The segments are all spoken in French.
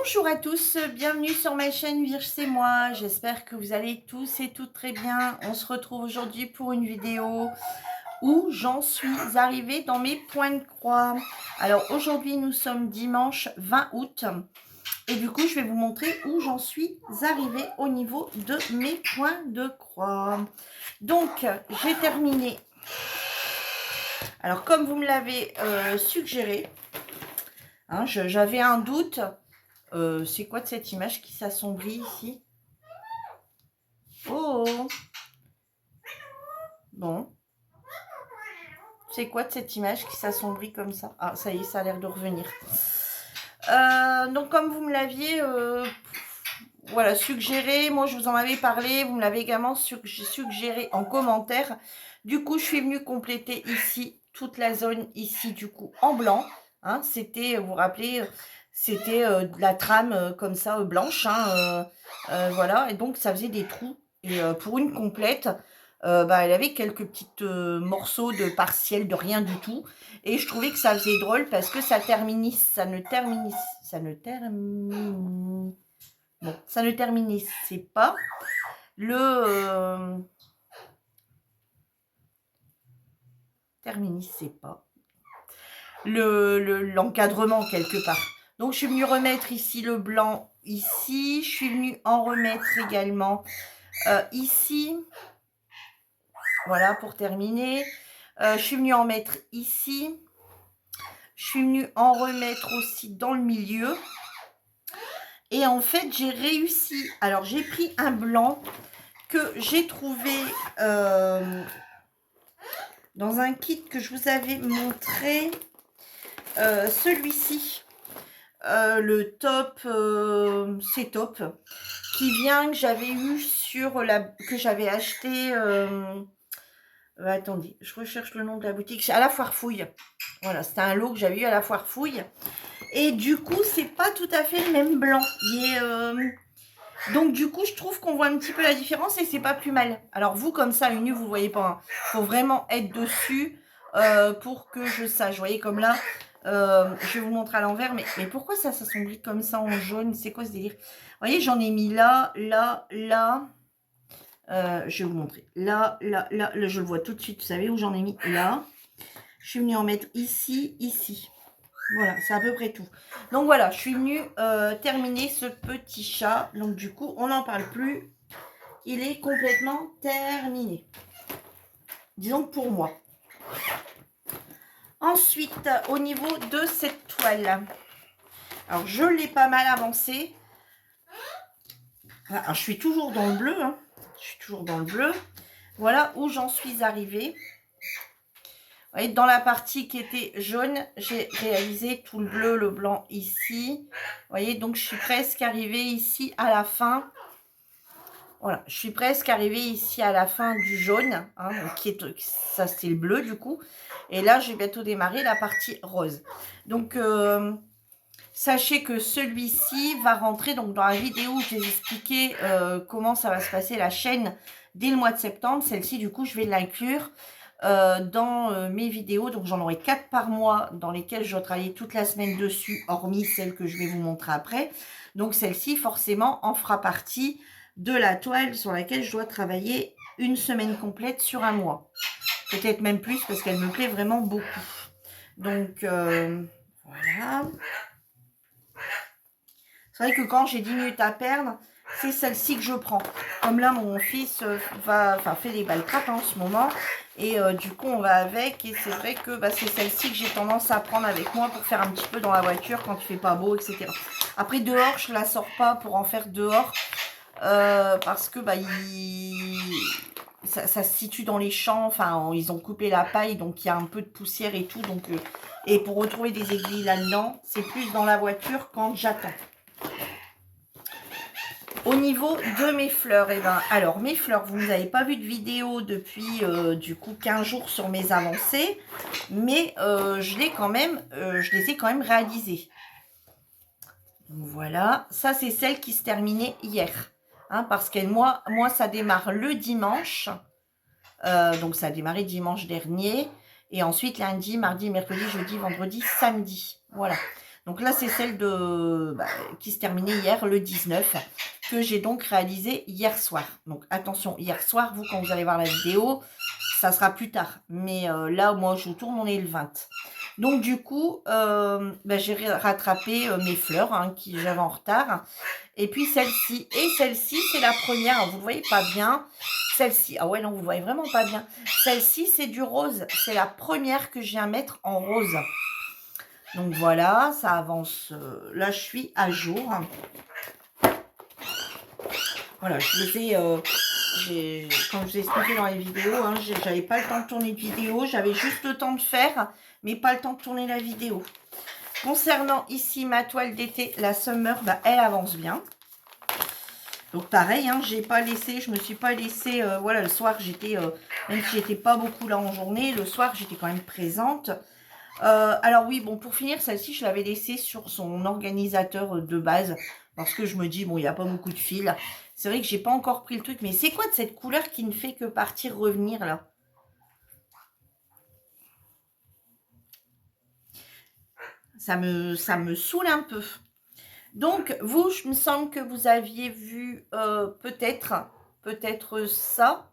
Bonjour à tous, bienvenue sur ma chaîne Virge c'est moi, j'espère que vous allez tous et toutes très bien. On se retrouve aujourd'hui pour une vidéo où j'en suis arrivée dans mes points de croix. Alors aujourd'hui nous sommes dimanche 20 août et du coup je vais vous montrer où j'en suis arrivée au niveau de mes points de croix. Donc j'ai terminé, alors comme vous me l'avez suggéré, hein, j'avais un doute. C'est quoi de cette image qui s'assombrit ici? Oh! Bon. C'est quoi de cette image qui s'assombrit comme ça? Ah, ça y est, ça a l'air de revenir. Donc, comme vous me l'aviez voilà, suggéré, moi je vous en avais parlé, vous me l'avez également suggéré en commentaire. Du coup, je suis venue compléter ici, toute la zone ici, du coup, en blanc. Hein, c'était, vous vous rappelez, c'était de la trame comme ça, blanche. Hein, voilà, et donc ça faisait des trous. Et pour une complète, bah, elle avait quelques petites morceaux de partiel, de rien du tout. Et je trouvais que ça faisait drôle parce que ça ne terminissait pas le l'encadrement quelque part. Donc je suis venue remettre ici le blanc ici, je suis venue en remettre également ici, voilà pour terminer. Je suis venue en mettre ici, je suis venue en remettre aussi dans le milieu. Et en fait j'ai réussi, alors j'ai pris un blanc que j'ai trouvé dans un kit que je vous avais montré, celui-ci, le top, c'est top, qui vient, que j'avais eu sur la, que j'avais acheté, attendez, je recherche le nom de la boutique, à la Foire Fouille. Voilà, c'était un lot que j'avais eu à la Foire Fouille. Et du coup, c'est pas tout à fait le même blanc. Donc du coup, je trouve qu'on voit un petit peu la différence et c'est pas plus mal. Alors vous, comme ça, une nu, vous ne voyez pas. Hein. Faut vraiment être dessus pour que je sache. Vous voyez, comme là, je vais vous montrer à l'envers. Mais pourquoi ça s'assombrit comme ça en jaune? C'est quoi ce délire? Vous voyez, j'en ai mis là, là, là. Je vais vous montrer. Là, là, là, là, je le vois tout de suite. Vous savez où j'en ai mis? Là. Je suis venue en mettre ici, ici. Voilà, c'est à peu près tout. Donc voilà, je suis venue terminer ce petit chat. Donc du coup, on n'en parle plus. Il est complètement terminé. Disons que pour moi. Ensuite, au niveau de cette toile. Alors, je l'ai pas mal avancé. Alors, je suis toujours dans le bleu. Hein. Je suis toujours dans le bleu. Voilà où j'en suis arrivée. Vous voyez, dans la partie qui était jaune, j'ai réalisé tout le bleu, le blanc ici. Vous voyez, donc je suis presque arrivée ici à la fin. Voilà, je suis presque arrivée ici à la fin du jaune. Hein, donc ça, c'est le bleu du coup. Et là, je vais bientôt démarrer la partie rose. Donc, sachez que celui-ci va rentrer donc dans la vidéo où je vais expliquer comment ça va se passer la chaîne dès le mois de septembre. Celle-ci, du coup, je vais l'inclure dans mes vidéos. Donc j'en aurai 4 par mois dans lesquelles je vais travailler toute la semaine dessus, hormis celle que je vais vous montrer après. Donc celle-ci forcément en fera partie de la toile sur laquelle je dois travailler une semaine complète sur un mois. Peut-être même plus parce qu'elle me plaît vraiment beaucoup. Donc voilà. C'est vrai que quand j'ai 10 minutes à perdre, c'est celle-ci que je prends. Comme là, mon fils fait des balles trappes en ce moment. Et du coup, on va avec. Et c'est vrai que c'est celle-ci que j'ai tendance à prendre avec moi pour faire un petit peu dans la voiture quand il fait pas beau, etc. Après, dehors, je la sors pas pour en faire dehors. Parce que ça se situe dans les champs. Enfin, ils ont coupé la paille. Donc, il y a un peu de poussière et tout. Donc, et pour retrouver des aiguilles là-dedans, c'est plus dans la voiture quand j'attends. Au niveau de mes fleurs, alors mes fleurs, vous n'avez pas vu de vidéo depuis du coup 15 jours sur mes avancées, mais je les ai quand même réalisées. Donc voilà, ça c'est celle qui se terminait hier, hein, parce que moi ça démarre le dimanche, donc ça a démarré dimanche dernier, et ensuite lundi, mardi, mercredi, jeudi, vendredi, samedi, voilà. Donc là, c'est celle de qui se terminait hier, le 19, que j'ai donc réalisé hier soir. Donc attention, hier soir, vous, quand vous allez voir la vidéo, ça sera plus tard. Mais là, moi, je tourne, on est le 20. Donc du coup, j'ai rattrapé mes fleurs hein, qui j'avais en retard. Et puis celle-ci. Et celle-ci, c'est la première. Vous ne voyez pas bien. Celle-ci. Ah ouais, non, vous ne voyez vraiment pas bien. Celle-ci, c'est du rose. C'est la première que je viens mettre en rose. Donc voilà, ça avance. Là, je suis à jour. Voilà, je les ai... comme je vous ai expliqué dans les vidéos, hein, j'avais pas le temps de tourner de vidéo. J'avais juste le temps de faire, mais pas le temps de tourner la vidéo. Concernant ici ma toile d'été, la Summer, elle avance bien. Donc pareil, hein, j'ai pas laissé, je me suis pas laissé, voilà, le soir j'étais, même si j'étais pas beaucoup là en journée, le soir j'étais quand même présente. Alors oui, bon, pour finir, celle-ci, je l'avais laissée sur son organisateur de base, parce que je me dis, bon, il n'y a pas beaucoup de fils. C'est vrai que j'ai pas encore pris le truc, mais c'est quoi de cette couleur qui ne fait que partir, revenir, là? Ça me saoule un peu. Donc, vous, je me semble que vous aviez vu peut-être ça.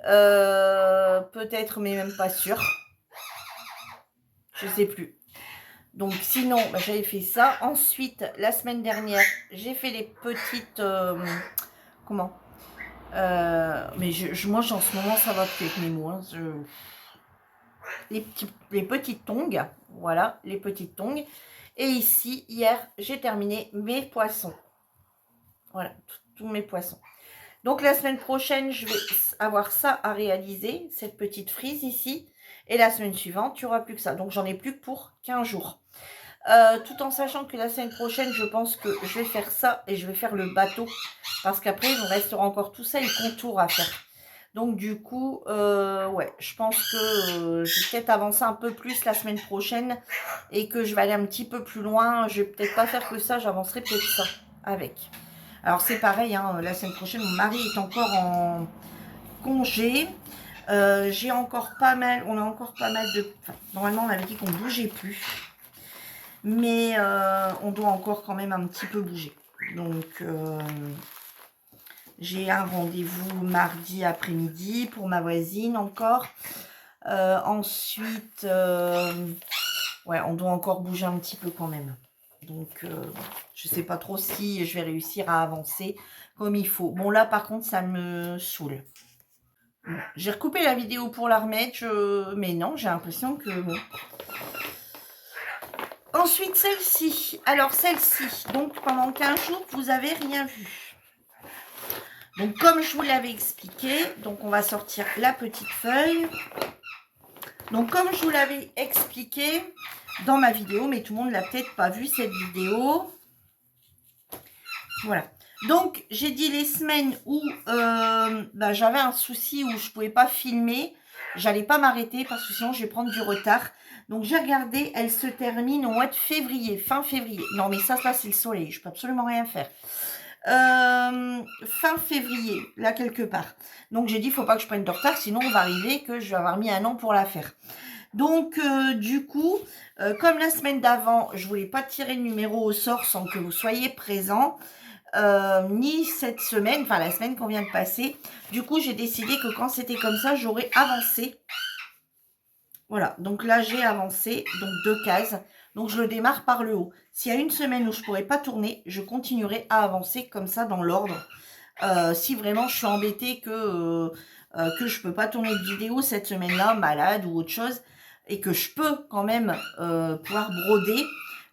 Peut-être, mais même pas sûr. Je sais plus. Donc, sinon, j'avais fait ça. Ensuite, la semaine dernière, j'ai fait les petites... comment mais moi, en ce moment, ça va plus avec mes mots. Hein, les petites tongs. Voilà, les petites tongs. Et ici, hier, j'ai terminé mes poissons. Voilà, tous mes poissons. Donc, la semaine prochaine, je vais avoir ça à réaliser, cette petite frise ici. Et la semaine suivante, il n'y aura plus que ça. Donc, j'en ai plus que pour 15 jours. Tout en sachant que la semaine prochaine, je pense que je vais faire ça et je vais faire le bateau. Parce qu'après, il me restera encore tout ça et le contour à faire. Donc, du coup, ouais, je pense que je vais peut-être avancer un peu plus la semaine prochaine et que je vais aller un petit peu plus loin. Je vais peut-être pas faire que ça, j'avancerai peut-être ça avec. Alors, c'est pareil, hein, la semaine prochaine, mon mari est encore en congé. J'ai encore pas mal, on a encore pas mal de... Enfin, normalement, on avait dit qu'on ne bougeait plus. Mais on doit encore quand même un petit peu bouger. Donc, j'ai un rendez-vous mardi après-midi pour ma voisine encore. Ensuite, ouais, on doit encore bouger un petit peu quand même. Donc, je ne sais pas trop si je vais réussir à avancer comme il faut. Bon, là, par contre, ça me saoule. J'ai recoupé la vidéo pour la remettre, mais non, j'ai l'impression que... Bon. Ensuite, celle-ci. Alors, celle-ci, donc pendant 15 jours, vous n'avez rien vu. Donc, comme je vous l'avais expliqué, donc on va sortir la petite feuille. Donc, comme je vous l'avais expliqué dans ma vidéo, mais tout le monde ne l'a peut-être pas vu cette vidéo. Voilà. Donc, j'ai dit les semaines où j'avais un souci où je ne pouvais pas filmer. J'allais pas m'arrêter parce que sinon, je vais prendre du retard. Donc, j'ai regardé, elle se termine au mois de février, fin février. Non, mais ça, c'est le soleil. Je peux absolument rien faire. Fin février, là, quelque part. Donc, j'ai dit, il ne faut pas que je prenne de retard, sinon, on va arriver que je vais avoir mis 1 an pour la faire. Donc, du coup, comme la semaine d'avant, je ne voulais pas tirer le numéro au sort sans que vous soyez présents, ni cette semaine, enfin la semaine qu'on vient de passer. Du coup, j'ai décidé que quand c'était comme ça, j'aurais avancé. Voilà, donc là, j'ai avancé, donc 2 cases. Donc, je le démarre par le haut. S'il y a une semaine où je ne pourrais pas tourner, je continuerai à avancer comme ça dans l'ordre. Si vraiment je suis embêtée que je ne peux pas tourner de vidéo cette semaine-là, malade ou autre chose, et que je peux quand même pouvoir broder,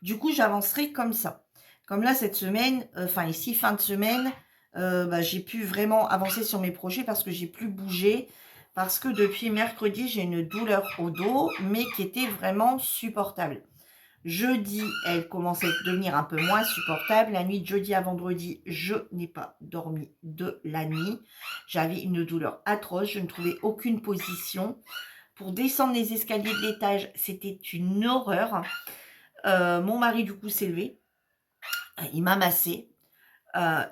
du coup, j'avancerai comme ça. Comme là, cette semaine, enfin ici, fin de semaine, j'ai pu vraiment avancer sur mes projets parce que j'ai plus bougé. Parce que depuis mercredi, j'ai une douleur au dos, mais qui était vraiment supportable. Jeudi, elle commençait à devenir un peu moins supportable. La nuit de jeudi à vendredi, je n'ai pas dormi de la nuit. J'avais une douleur atroce, je ne trouvais aucune position. Pour descendre les escaliers de l'étage, c'était une horreur. Mon mari, du coup, s'est levé. Il m'a massé.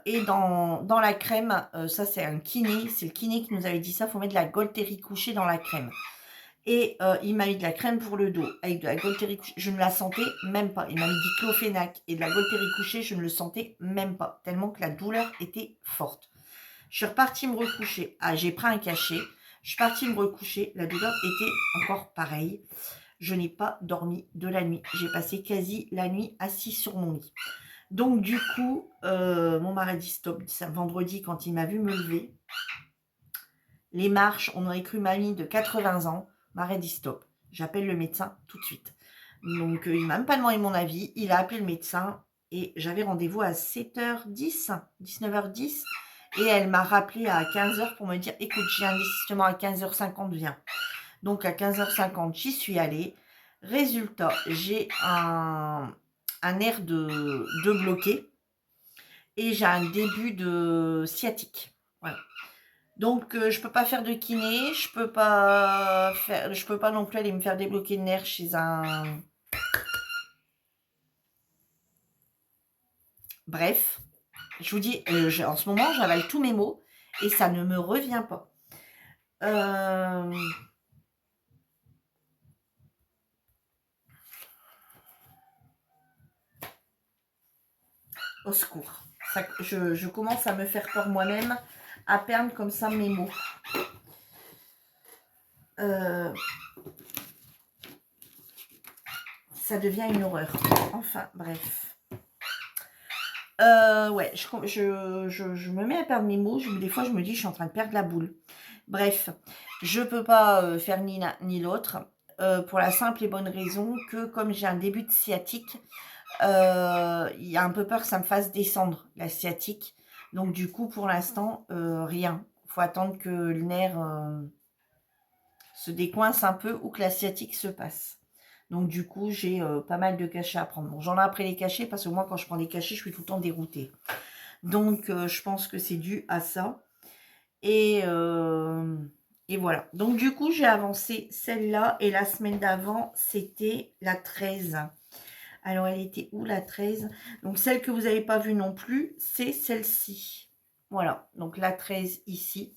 Et dans la crème, ça c'est un kiné, c'est le kiné qui nous avait dit ça, il faut mettre de la Golterie couchée dans la crème. Et il m'a mis de la crème pour le dos avec de la Gaultérie couchée. Je ne la sentais même pas. Il m'a mis du diclofénac et de la Gaultérie couchée. Je ne le sentais même pas. Tellement que la douleur était forte. Je suis repartie me recoucher. Ah, j'ai pris un cachet. Je suis partie me recoucher. La douleur était encore pareille. Je n'ai pas dormi de la nuit. J'ai passé quasi la nuit assise sur mon lit. Donc du coup, mon mari dit stop. Vendredi, quand il m'a vu me lever, les marches, on aurait cru mamie de 80 ans. Mari dit stop. J'appelle le médecin tout de suite. Donc il m'a même pas demandé mon avis. Il a appelé le médecin et j'avais rendez-vous à 7h10, 19h10. Et elle m'a rappelé à 15h pour me dire écoute, j'ai un désistement à 15h50, viens. Donc à 15h50, j'y suis allée. Résultat, j'ai un nerf de bloqué et j'ai un début de sciatique. Voilà. Donc je peux pas faire de kiné, je peux pas non plus aller me faire débloquer le nerf chez un. Bref, je vous dis, en ce moment j'avale tous mes mots et ça ne me revient pas. Au secours. Ça, je commence à me faire peur moi-même, à perdre comme ça mes mots. Ça devient une horreur. Enfin, bref. Ouais, je me mets à perdre mes mots. Des fois, je me dis, je suis en train de perdre la boule. Bref, je peux pas faire ni l'un ni l'autre. Pour la simple et bonne raison que comme j'ai un début de sciatique, il y a un peu peur que ça me fasse descendre la sciatique. Donc du coup, pour l'instant, rien. Il faut attendre que le nerf se décoince un peu ou que la sciatique se passe. Donc du coup, j'ai pas mal de cachets à prendre. Bon, j'en ai après les cachets parce que moi, quand je prends des cachets, je suis tout le temps déroutée. Donc je pense que c'est dû à ça. Et voilà. Donc du coup, j'ai avancé celle-là. Et la semaine d'avant, c'était la 13. Alors, elle était où la 13? Donc, celle que vous n'avez pas vue non plus, c'est celle-ci. Voilà. Donc, la 13 ici.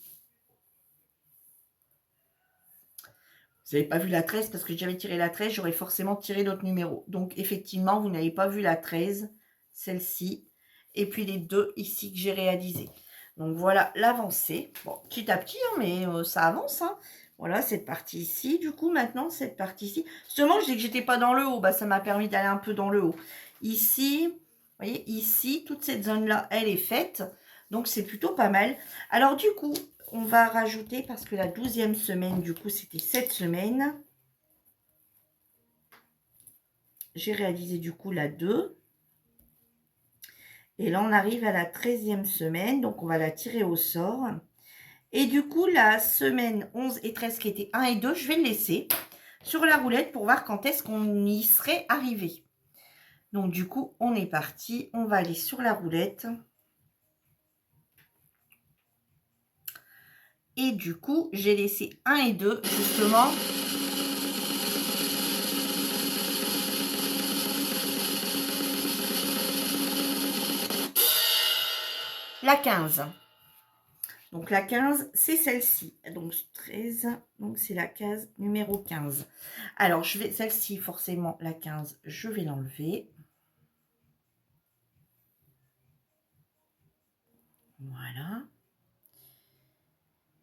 Vous n'avez pas vu la 13 parce que j'avais tiré la 13, j'aurais forcément tiré d'autres numéros. Donc, effectivement, vous n'avez pas vu la 13, celle-ci. Et puis, les deux ici que j'ai réalisées. Donc, voilà l'avancée. Bon, petit à petit, hein, mais ça avance. Hein. Voilà, cette partie ici. Du coup, maintenant, cette partie ici. Justement, je dis que j'étais pas dans le haut. Bah, ça m'a permis d'aller un peu dans le haut. Ici, vous voyez, ici, toute cette zone-là, elle est faite. Donc, c'est plutôt pas mal. Alors, du coup, on va rajouter, parce que la 12e semaine, du coup, c'était cette semaine. J'ai réalisé, du coup, la 2. Et là, on arrive à la 13e semaine. Donc, on va la tirer au sort. Et du coup, la semaine 11 et 13 qui était 1 et 2, je vais le laisser sur la roulette pour voir quand est-ce qu'on y serait arrivé. Donc, du coup, on est parti. On va aller sur la roulette. Et du coup, j'ai laissé 1 et 2, justement. La 15. Donc, la 15, c'est celle-ci. Donc, 13, donc c'est la case numéro 15. Alors, je vais, celle-ci, forcément, la 15, je vais l'enlever. Voilà.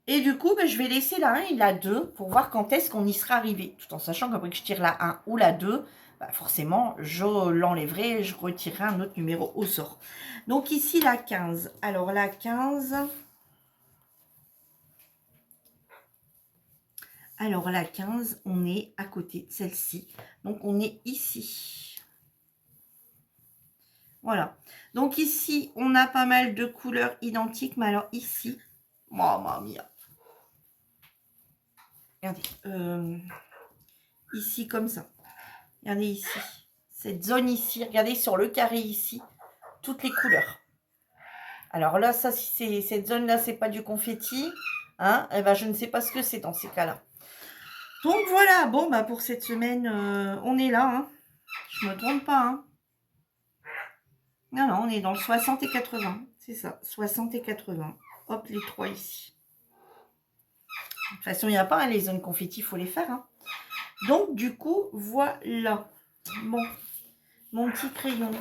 Et du coup, ben, je vais laisser la 1 et la 2 pour voir quand est-ce qu'on y sera arrivé. Tout en sachant qu'après que je tire la 1 ou la 2, ben, forcément, je l'enlèverai et je retirerai un autre numéro au sort. Donc ici, la 15. Alors, la 15... Alors, la 15, on est à côté de celle-ci. Donc, on est ici. Voilà. Donc, ici, on a pas mal de couleurs identiques. Mais alors, ici... Mamma mia. Regardez. Ici, comme ça. Regardez ici. Cette zone ici. Regardez sur le carré ici. Toutes les couleurs. Alors là, ça, si c'est cette zone-là, c'est pas du confetti. Hein, eh ben, je ne sais pas ce que c'est dans ces cas-là. Donc voilà, bon, bah pour cette semaine, on est là. Hein. Je me trompe pas. Hein. Non, non, on est dans le 60 et 80. C'est ça, 60 et 80. Hop, les trois ici. toute façon, il n'y a pas, hein, les zones confetti, il faut les faire. Hein. Donc, du coup, voilà. Bon, mon petit crayon.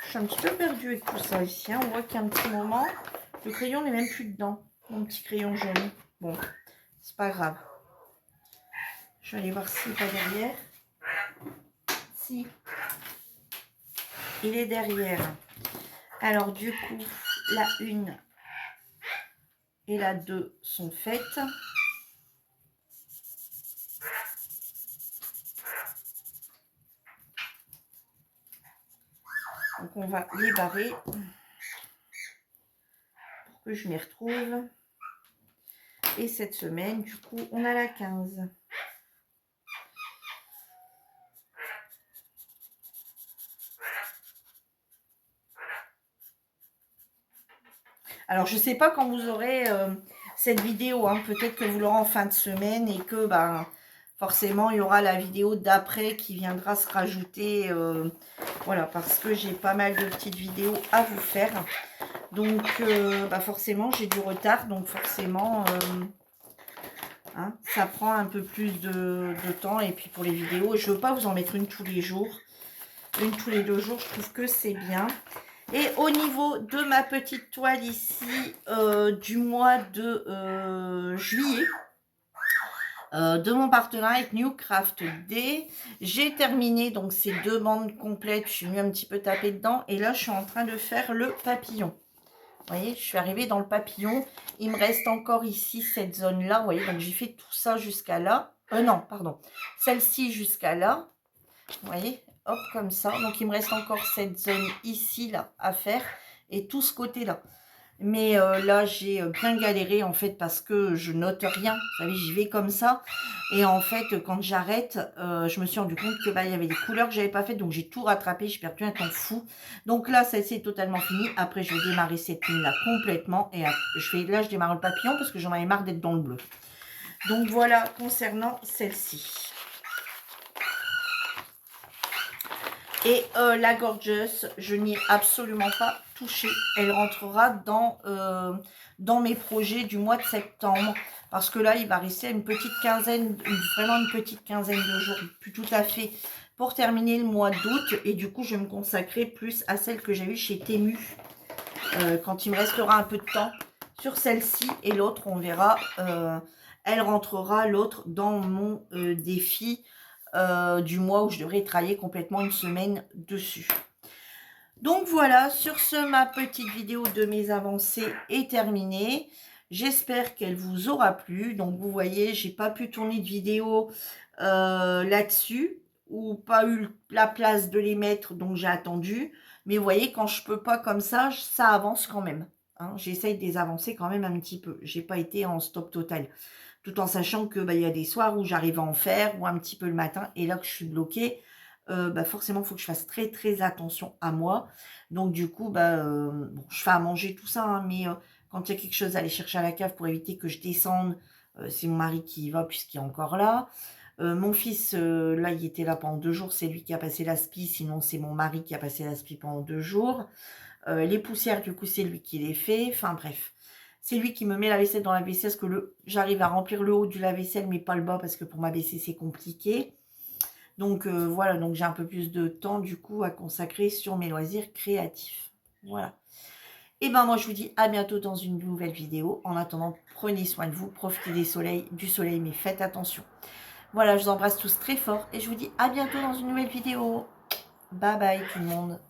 Je suis un petit peu perdue avec tout ça ici. Hein. On voit qu'il y a un petit moment, le crayon n'est même plus dedans. Mon petit crayon jaune. Bon, c'est pas grave. Je vais aller voir s'il n'est pas derrière. Si, il est derrière. Alors, du coup, la 1 et la 2 sont faites. Donc, on va les barrer pour que je m'y retrouve. Et cette semaine, du coup, on a la 15. Alors, je ne sais pas quand vous aurez cette vidéo. Hein. Peut-être que vous l'aurez en fin de semaine et que ben, forcément, il y aura la vidéo d'après qui viendra se rajouter. Voilà, parce que j'ai pas mal de petites vidéos à vous faire. Donc, bah forcément, j'ai du retard. Donc, forcément, hein, ça prend un peu plus de temps. Et puis, pour les vidéos, je ne veux pas vous en mettre une tous les jours. Une tous les 2 jours, je trouve que c'est bien. Et au niveau de ma petite toile ici, du mois de juillet, de mon partenariat avec New Craft Day, j'ai terminé donc ces 2 bandes complètes. Je suis venue un petit peu taper dedans. Et là, je suis en train de faire le papillon. Vous voyez, je suis arrivée dans le papillon. Il me reste encore ici cette zone-là. Vous voyez, donc j'ai fait tout ça jusqu'à là. Non, pardon. Celle-ci jusqu'à là. Vous voyez, hop, comme ça. Donc, il me reste encore cette zone ici, là, à faire. Et tout ce côté-là. Mais là, j'ai bien galéré, en fait, parce que je note rien. Vous savez, j'y vais comme ça. Et en fait, quand j'arrête, je me suis rendu compte que bah, il y avait des couleurs que j'avais pas faites. Donc, j'ai tout rattrapé. J'ai perdu un temps fou. Donc là, ça c'est totalement fini. Après, je vais démarrer cette ligne-là complètement. Et là, je démarre le papillon parce que j'en avais marre d'être dans le bleu. Donc, voilà, concernant celle-ci. Et la Gorgeous, je n'y ai absolument pas touché. Elle rentrera dans mes projets du mois de septembre. Parce que là, il va rester une petite quinzaine, vraiment une petite quinzaine de jours, plus tout à fait, pour terminer le mois d'août. Et du coup, je vais me consacrer plus à celle que j'ai eue chez Temu. Quand il me restera un peu de temps sur celle-ci. Et l'autre, on verra, elle rentrera l'autre dans mon défi du mois où je devrais travailler complètement une semaine dessus. Donc voilà, sur ce, ma petite vidéo de mes avancées est terminée. J'espère qu'elle vous aura plu. Donc vous voyez, j'ai pas pu tourner de vidéo là-dessus ou pas eu la place de les mettre, donc j'ai attendu. Mais vous voyez, quand je peux pas comme ça avance quand même. Hein. J'essaye de les avancer quand même un petit peu. J'ai pas été en stop total. Tout en sachant que bah, y a des soirs où j'arrive à en faire, ou un petit peu le matin, et là que je suis bloquée, bah, forcément, il faut que je fasse très très attention à moi. Donc du coup, bah, bon, je fais à manger tout ça, hein, mais quand il y a quelque chose à aller chercher à la cave pour éviter que je descende, c'est mon mari qui y va puisqu'il est encore là. Mon fils, là, il était là pendant 2 jours, c'est lui qui a passé l'aspi, sinon c'est mon mari qui a passé l'aspi pendant 2 jours. Les poussières, du coup, c'est lui qui les fait. Enfin bref. C'est lui qui me met la vaisselle dans la vaisselle parce que j'arrive à remplir le haut du lave-vaisselle, mais pas le bas parce que pour m'abaisser, c'est compliqué. Donc voilà, donc j'ai un peu plus de temps du coup à consacrer sur mes loisirs créatifs. Voilà. Et ben moi, je vous dis à bientôt dans une nouvelle vidéo. En attendant, prenez soin de vous, profitez du soleil, mais faites attention. Voilà, je vous embrasse tous très fort et je vous dis à bientôt dans une nouvelle vidéo. Bye bye tout le monde.